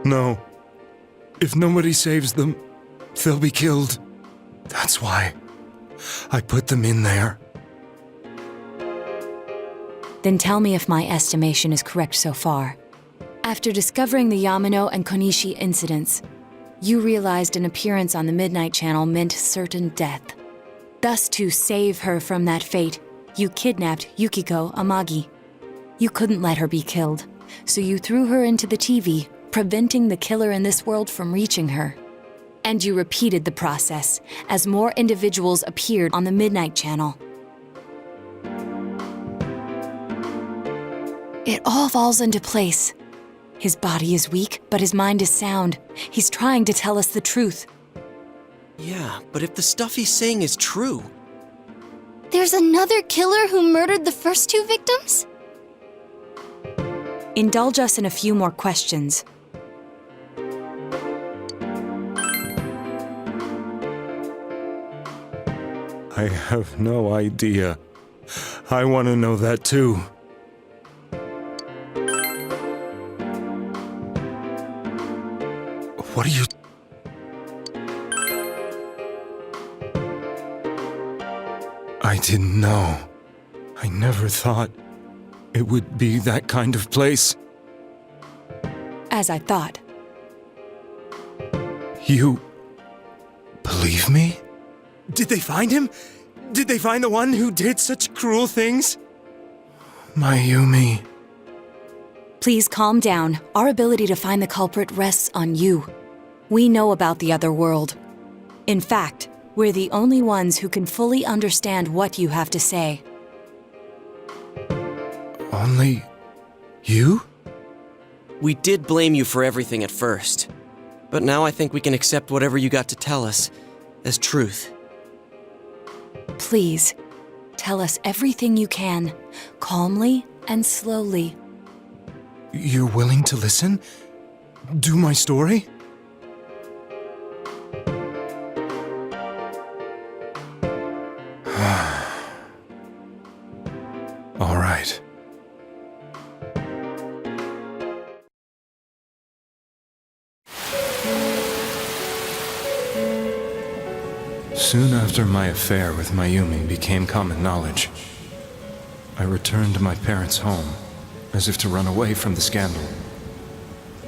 No. If nobody saves them, they'll be killed. That's why I put them in there. Then tell me if my estimation is correct so far. After discovering the Yamano and Konishi incidents, you realized an appearance on the Midnight Channel meant certain death. Thus, to save her from that fate, you kidnapped Yukiko Amagi. You couldn't let her be killed, so you threw her into the TV, preventing the killer in this world from reaching her. And you repeated the process as more individuals appeared on the Midnight Channel. It all falls into place. His body is weak, but his mind is sound. He's trying to tell us the truth. Yeah, but if the stuff he's saying is true... There's another killer who murdered the first two victims? Indulge us in a few more questions. I have no idea. I want to know that too. What are you... I didn't know. I never thought it would be that kind of place. As I thought. You... believe me? Did they find him? Did they find the one who did such cruel things? Mayumi... Please calm down. Our ability to find the culprit rests on you. We know about the other world. In fact, we're the only ones who can fully understand what you have to say. Only... you? We did blame you for everything at first. But now I think we can accept whatever you got to tell us as truth. Please, tell us everything you can, calmly and slowly. You're willing to listen? Do my story? All right. Soon after my affair with Mayumi became common knowledge, I returned to my parents' home, as if to run away from the scandal.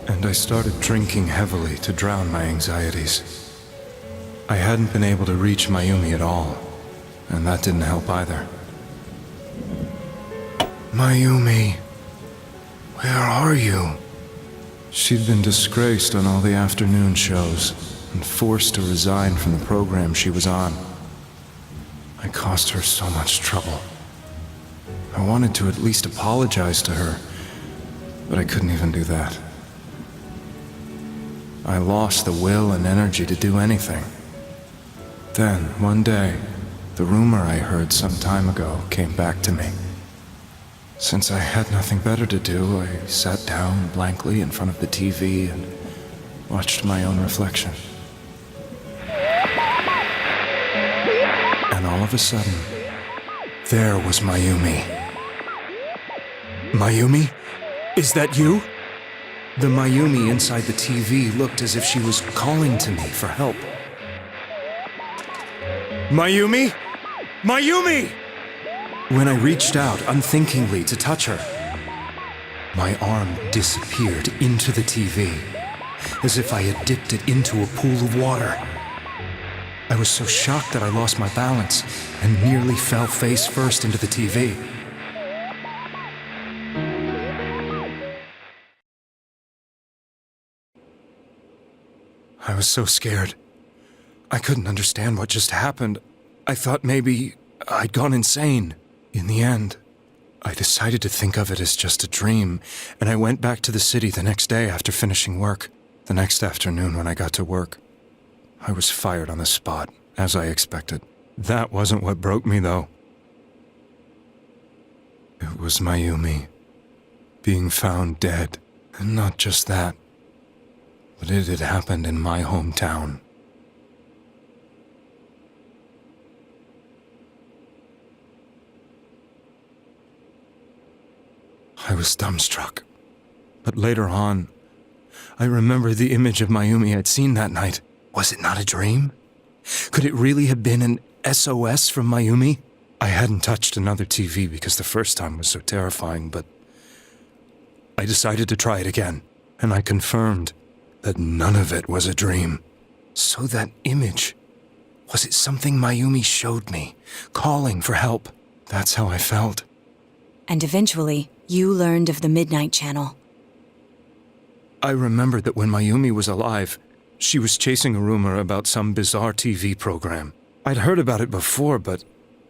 And I started drinking heavily to drown my anxieties. I hadn't been able to reach Mayumi at all, and that didn't help either. Mayumi, where are you? She'd been disgraced on all the afternoon shows and forced to resign from the program she was on. I caused her so much trouble. I wanted to at least apologize to her, but I couldn't even do that. I lost the will and energy to do anything. Then, one day, the rumor I heard some time ago came back to me. Since I had nothing better to do, I sat down blankly in front of the TV and watched my own reflection. And all of a sudden, there was Mayumi. Mayumi? Is that you? The Mayumi inside the TV looked as if she was calling to me for help. Mayumi? Mayumi! When I reached out unthinkingly to touch her, my arm disappeared into the TV, as if I had dipped it into a pool of water. I was so shocked that I lost my balance and nearly fell face first into the TV. I was so scared. I couldn't understand what just happened. I thought maybe I'd gone insane. In the end, I decided to think of it as just a dream, and I went back to the city the next day after finishing work. The next afternoon when I got to work, I was fired on the spot, as I expected. That wasn't what broke me, though. It was Mayumi being found dead. And not just that, but it had happened in my hometown. I was dumbstruck. But later on, I remember the image of Mayumi I'd seen that night. Was it not a dream? Could it really have been an SOS from Mayumi? I hadn't touched another TV because the first time was so terrifying, but I decided to try it again, and I confirmed that none of it was a dream. So that image, was it something Mayumi showed me, calling for help? That's how I felt. And eventually, you learned of the Midnight Channel. I remembered that when Mayumi was alive, she was chasing a rumor about some bizarre TV program. I'd heard about it before, but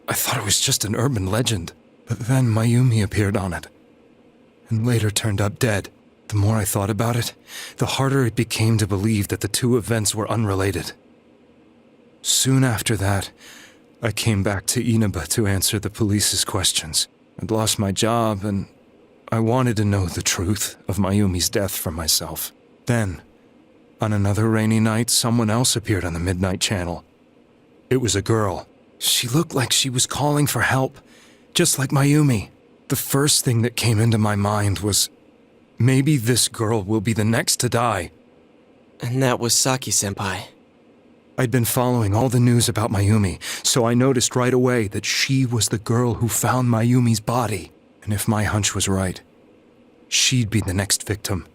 I thought it was just an urban legend. But then Mayumi appeared on it, and later turned up dead. The more I thought about it, the harder it became to believe that the two events were unrelated. Soon after that, I came back to Inaba to answer the police's questions. I'd lost my job, and I wanted to know the truth of Mayumi's death for myself. Then, on another rainy night, someone else appeared on the Midnight Channel. It was a girl. She looked like she was calling for help, just like Mayumi. The first thing that came into my mind was, maybe this girl will be the next to die. And that was Saki-senpai. I'd been following all the news about Mayumi, so I noticed right away that she was the girl who found Mayumi's body. And if my hunch was right, she'd be the next victim.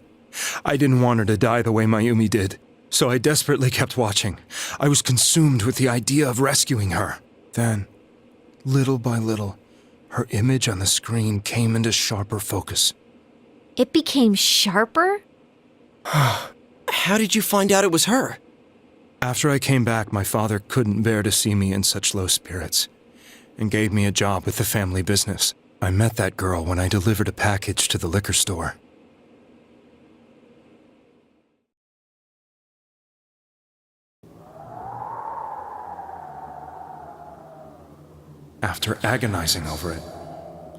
I didn't want her to die the way Mayumi did, so I desperately kept watching. I was consumed with the idea of rescuing her. Then, little by little, her image on the screen came into sharper focus. It became sharper? How did you find out it was her? After I came back, my father couldn't bear to see me in such low spirits, and gave me a job with the family business. I met that girl when I delivered a package to the liquor store. After agonizing over it,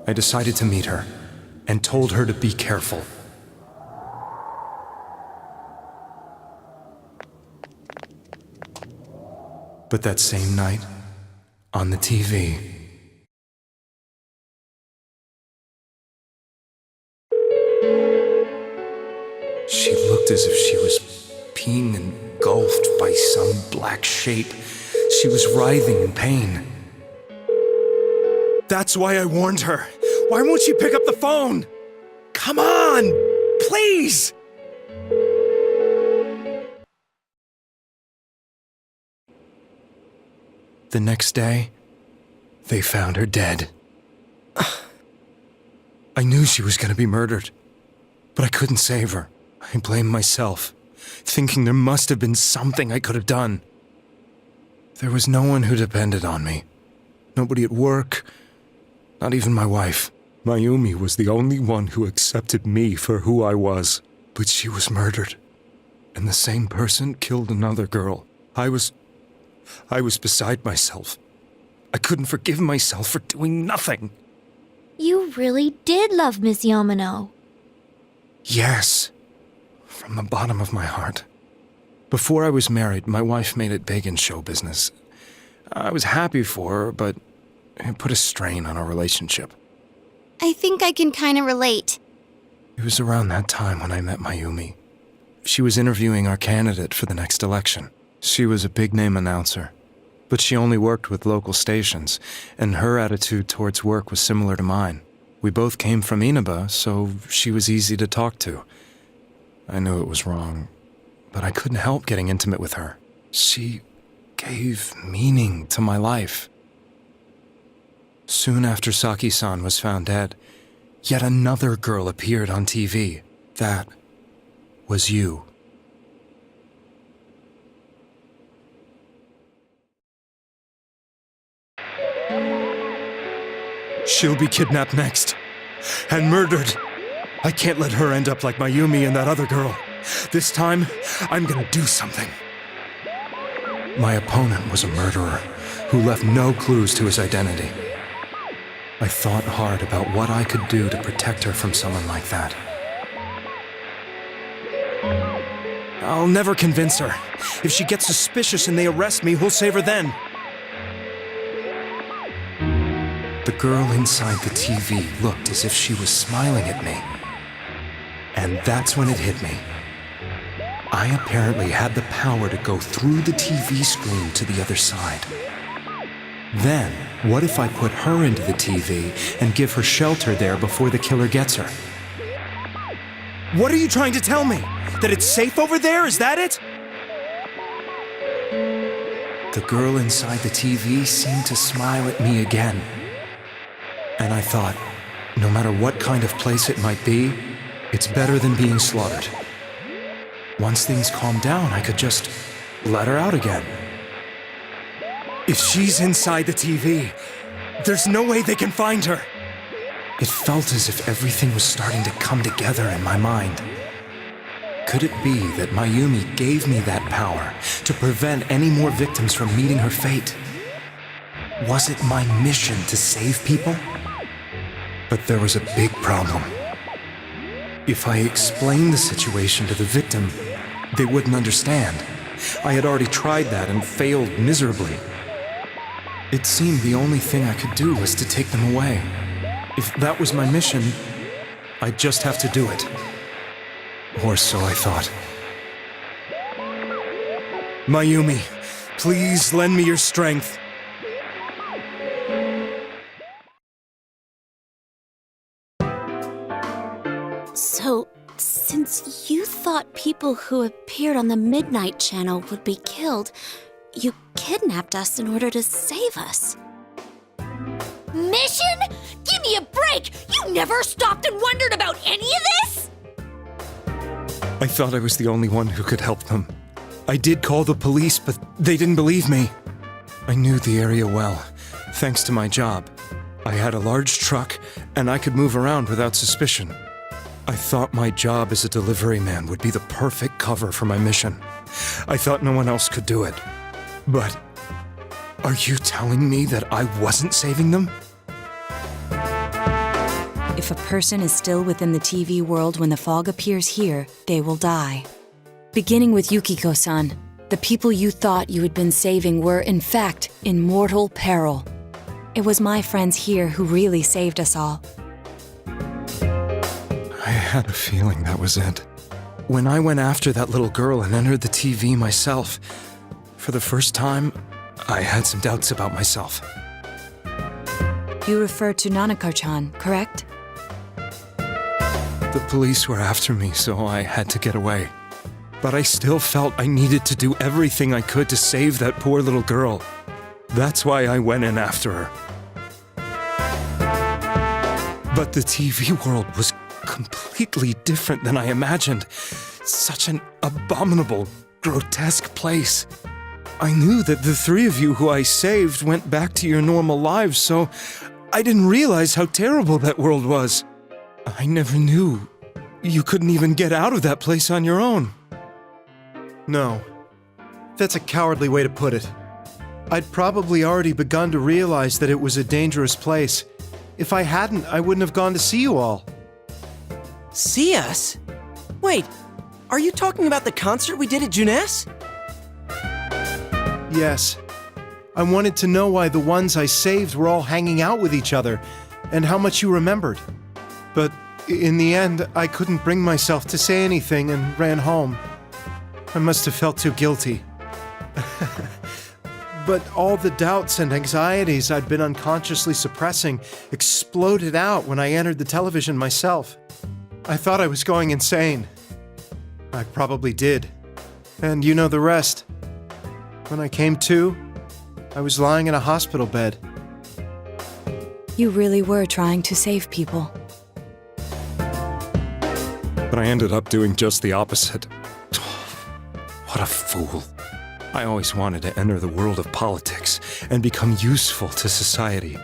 I decided to meet her and told her to be careful. But that same night, on the TV, she looked as if she was being engulfed by some black shape. She was writhing in pain. That's why I warned her. Why won't she pick up the phone? Come on, please! The next day, they found her dead. I knew she was going to be murdered, but I couldn't save her. I blamed myself, thinking there must have been something I could have done. There was no one who depended on me. Nobody at work, not even my wife. Mayumi was the only one who accepted me for who I was. But she was murdered, and the same person killed another girl. I was beside myself. I couldn't forgive myself for doing nothing. You really did love Miss Yamano. Yes, from the bottom of my heart. Before I was married, my wife made it big in show business. I was happy for her, but it put a strain on our relationship. I think I can kind of relate. It was around that time when I met Mayumi. She was interviewing our candidate for the next election. She was a big-name announcer, but she only worked with local stations, and her attitude towards work was similar to mine. We both came from Inaba, so she was easy to talk to. I knew it was wrong, but I couldn't help getting intimate with her. She gave meaning to my life. Soon after Saki-san was found dead, yet another girl appeared on TV. That was you. She'll be kidnapped next, and murdered. I can't let her end up like Mayumi and that other girl. This time, I'm gonna do something. My opponent was a murderer who left no clues to his identity. I thought hard about what I could do to protect her from someone like that. I'll never convince her. If she gets suspicious and they arrest me, who'll save her then? The girl inside the TV looked as if she was smiling at me. And that's when it hit me. I apparently had the power to go through the TV screen to the other side. Then, what if I put her into the TV and give her shelter there before the killer gets her? What are you trying to tell me? That it's safe over there? Is that it? The girl inside the TV seemed to smile at me again. And I thought, no matter what kind of place it might be, it's better than being slaughtered. Once things calmed down, I could just let her out again. If she's inside the TV, there's no way they can find her. It felt as if everything was starting to come together in my mind. Could it be that Mayumi gave me that power to prevent any more victims from meeting her fate? Was it my mission to save people? But there was a big problem. If I explained the situation to the victim, they wouldn't understand. I had already tried that and failed miserably. It seemed the only thing I could do was to take them away. If that was my mission, I'd just have to do it. Or so I thought. Mayumi, please lend me your strength. So, since you thought people who appeared on the Midnight Channel would be killed, you kidnapped us in order to save us. Mission? Give me a break! You never stopped and wondered about any of this? I thought I was the only one who could help them. I did call the police, but they didn't believe me. I knew the area well, thanks to my job. I had a large truck, and I could move around without suspicion. I thought my job as a delivery man would be the perfect cover for my mission. I thought no one else could do it. But are you telling me that I wasn't saving them? If a person is still within the TV world when the fog appears here, they will die. Beginning with Yukiko-san, the people you thought you had been saving were, in fact, in mortal peril. It was my friends here who really saved us all. I had a feeling that was it. When I went after that little girl and entered the TV myself, for the first time, I had some doubts about myself. You refer to Nanako-chan, correct? The police were after me, so I had to get away. But I still felt I needed to do everything I could to save that poor little girl. That's why I went in after her. But the TV world was completely different than I imagined. Such an abominable, grotesque place. I knew that the three of you who I saved went back to your normal lives, so I didn't realize how terrible that world was. I never knew you couldn't even get out of that place on your own. No. That's a cowardly way to put it. I'd probably already begun to realize that it was a dangerous place. If I hadn't, I wouldn't have gone to see you all. See us? Wait, are you talking about the concert we did at Juness? Yes. I wanted to know why the ones I saved were all hanging out with each other, and how much you remembered. But in the end, I couldn't bring myself to say anything and ran home. I must have felt too guilty. But all the doubts and anxieties I'd been unconsciously suppressing exploded out when I entered the television myself. I thought I was going insane. I probably did. And you know the rest. When I came to, I was lying in a hospital bed. You really were trying to save people. But I ended up doing just the opposite. What a fool. I always wanted to enter the world of politics and become useful to society.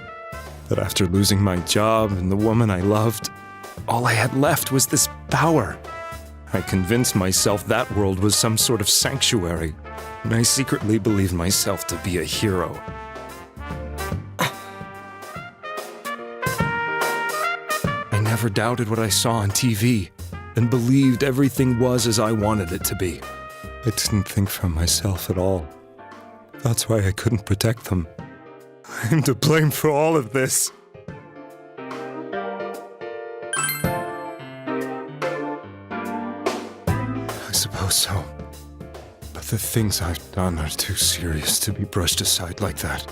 But after losing my job and the woman I loved, all I had left was this power. I convinced myself that world was some sort of sanctuary, and I secretly believed myself to be a hero. I never doubted what I saw on TV, and believed everything was as I wanted it to be. I didn't think for myself at all. That's why I couldn't protect them. I'm to blame for all of this. I suppose so. The things I've done are too serious to be brushed aside like that.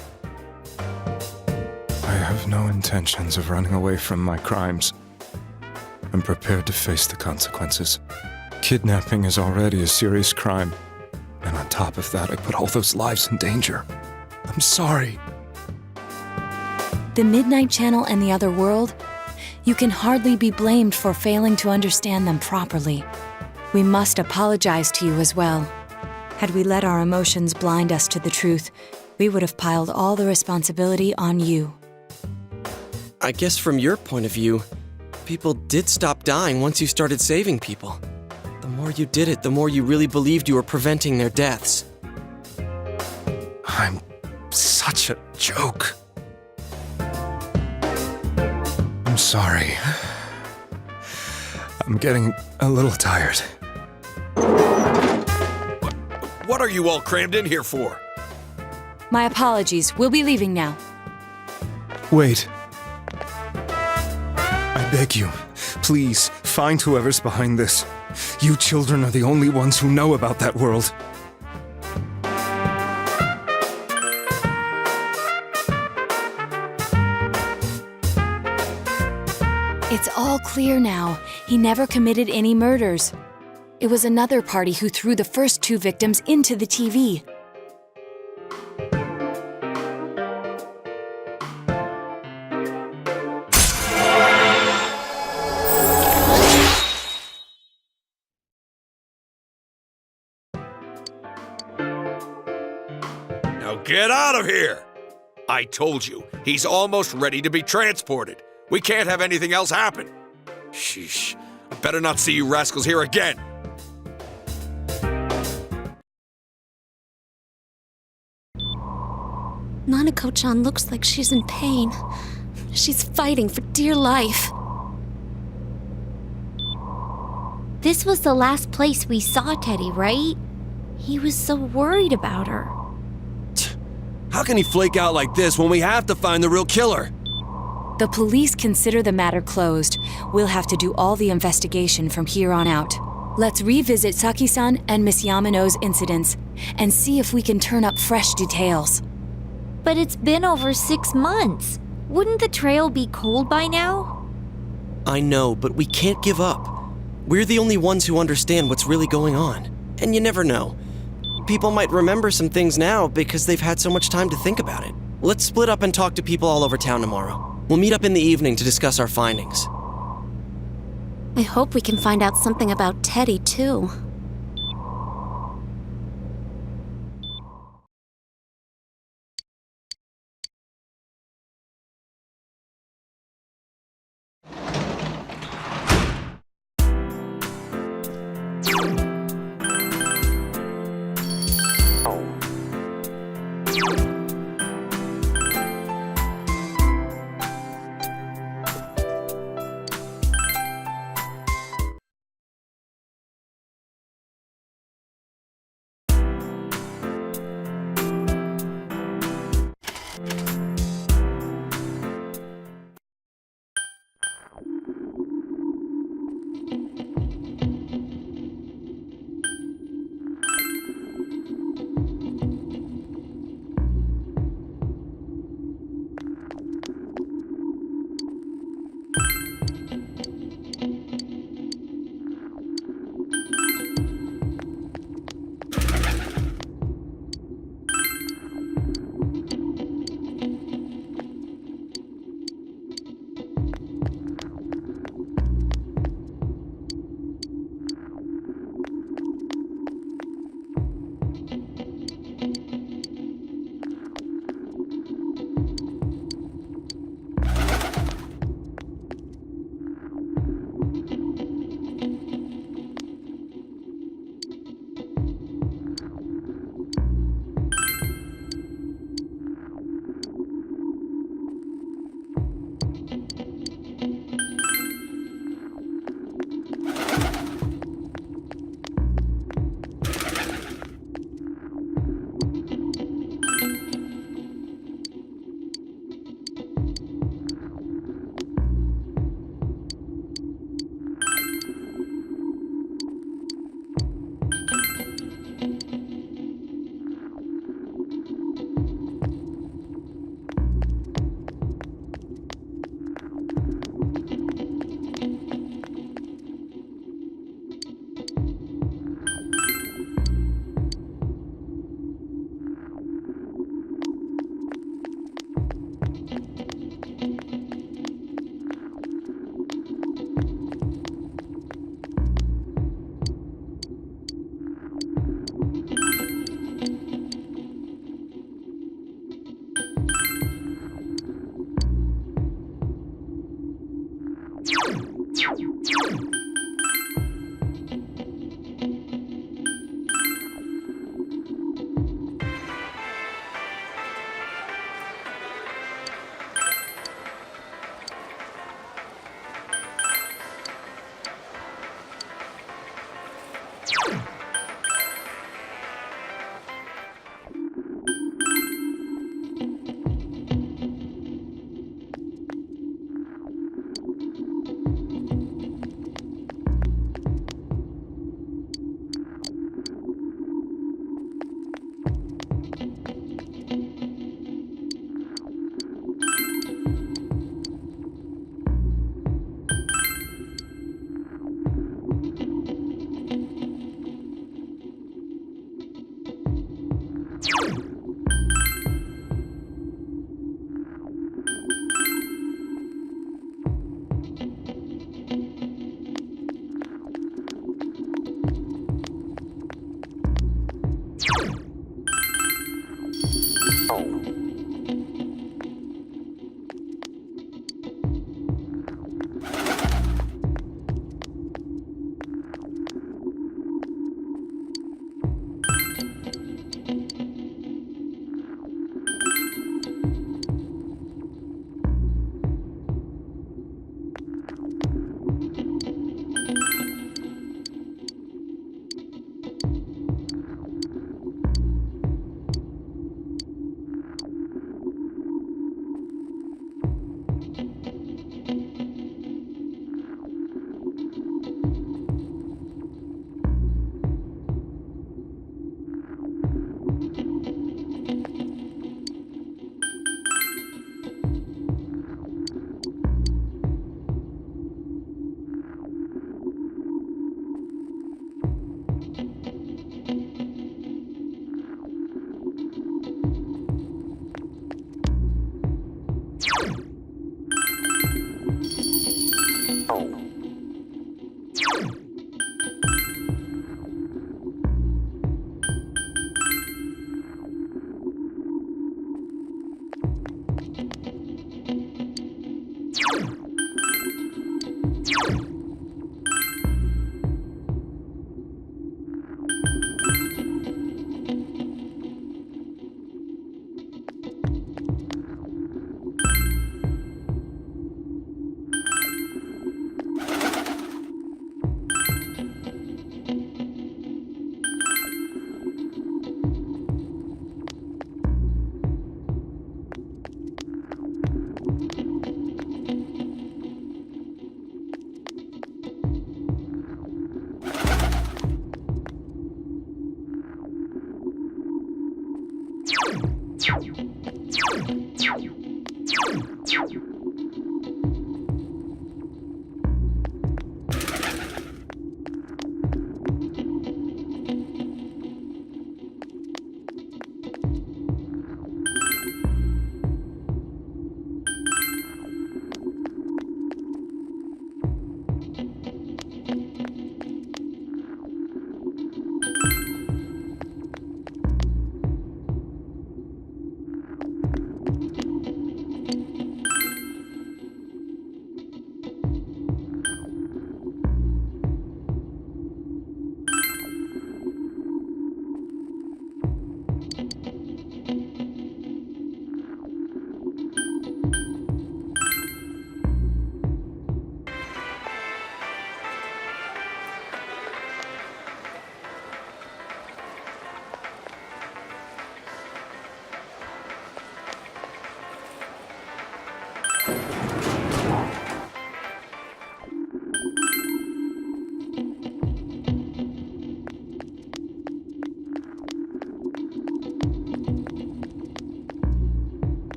I have no intentions of running away from my crimes. I'm prepared to face the consequences. Kidnapping is already a serious crime, and on top of that, I put all those lives in danger. I'm sorry. The Midnight Channel and the other world? You can hardly be blamed for failing to understand them properly. We must apologize to you as well. Had we let our emotions blind us to the truth, we would have piled all the responsibility on you. I guess from your point of view, people did stop dying once you started saving people. The more you did it, the more you really believed you were preventing their deaths. I'm such a joke. I'm sorry. I'm getting a little tired. What are you all crammed in here for? My apologies. We'll be leaving now. Wait. I beg you, please, find whoever's behind this. You children are the only ones who know about that world. It's all clear now. He never committed any murders. It was another party who threw the first 2 victims into the TV. Now get out of here! I told you, he's almost ready to be transported. We can't have anything else happen. Sheesh, I better not see you rascals here again. Nanako-chan looks like she's in pain. She's fighting for dear life. This was the last place we saw Teddy, right? He was so worried about her. How can he flake out like this when we have to find the real killer? The police consider the matter closed. We'll have to do all the investigation from here on out. Let's revisit Saki-san and Miss Yamano's incidents and see if we can turn up fresh details. But it's been over 6 months. Wouldn't the trail be cold by now? I know, but we can't give up. We're the only ones who understand what's really going on. And you never know. People might remember some things now because they've had so much time to think about it. Let's split up and talk to people all over town tomorrow. We'll meet up in the evening to discuss our findings. I hope we can find out something about Teddy, too.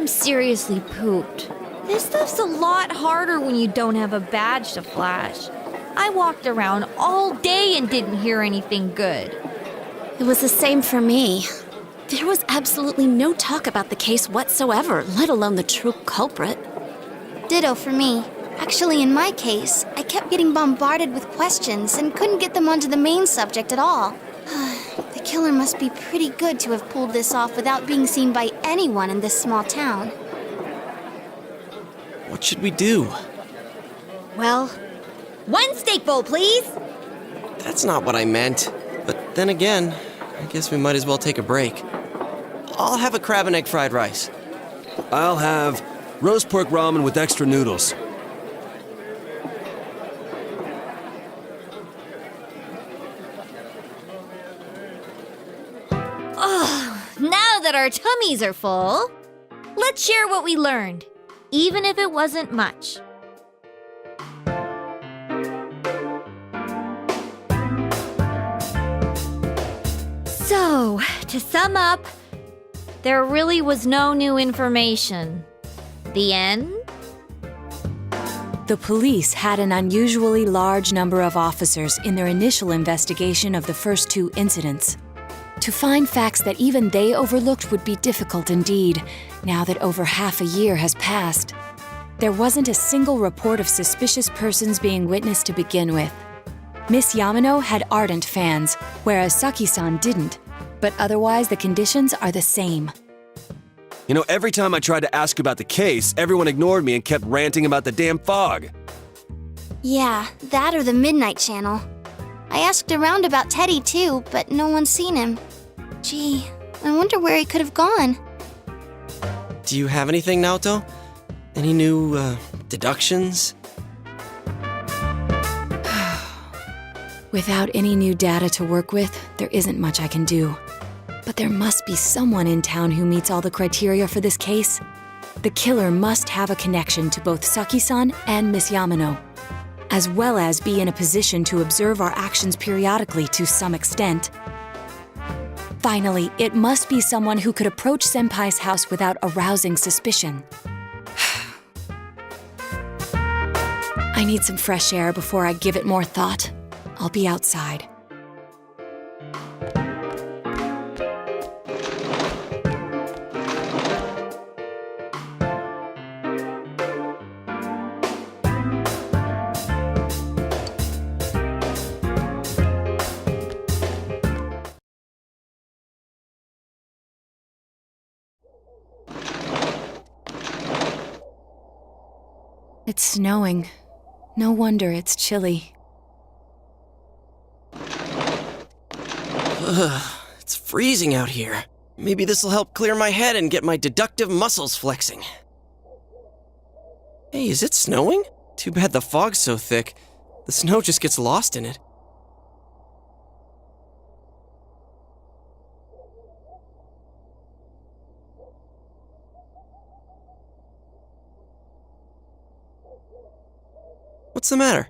I'm seriously pooped. This stuff's a lot harder when you don't have a badge to flash. I walked around all day and didn't hear anything good. It was the same for me. There was absolutely no talk about the case whatsoever, let alone the true culprit. Ditto for me. Actually, in my case, I kept getting bombarded with questions and couldn't get them onto the main subject at all. The killer must be pretty good to have pulled this off without being seen by anyone in this small town. What should we do? Well, one steak bowl, please! That's not what I meant. But then again, I guess we might as well take a break. I'll have a crab and egg fried rice. I'll have roast pork ramen with extra noodles. Now that our tummies are full, let's share what we learned, even if it wasn't much. So, to sum up, there really was no new information. The end? The police had an unusually large number of officers in their initial investigation of the first two incidents. To find facts that even they overlooked would be difficult indeed, now that over half a year has passed. There wasn't a single report of suspicious persons being witnessed to begin with. Miss Yamano had ardent fans, whereas Saki-san didn't, but otherwise the conditions are the same. You know, every time I tried to ask about the case, everyone ignored me and kept ranting about the damn fog. Yeah, that or the Midnight Channel. I asked around about Teddy too, but no one's seen him. Gee, I wonder where he could have gone. Do you have anything, Naoto? Any new, deductions? Without any new data to work with, there isn't much I can do. But there must be someone in town who meets all the criteria for this case. The killer must have a connection to both Saki-san and Miss Yamano, as well as be in a position to observe our actions periodically to some extent. Finally, it must be someone who could approach Senpai's house without arousing suspicion. I need some fresh air before I give it more thought. I'll be outside. It's snowing. No wonder it's chilly. It's freezing out here. Maybe this'll help clear my head and get my deductive muscles flexing. Hey, is it snowing? Too bad the fog's so thick. The snow just gets lost in it. What's the matter?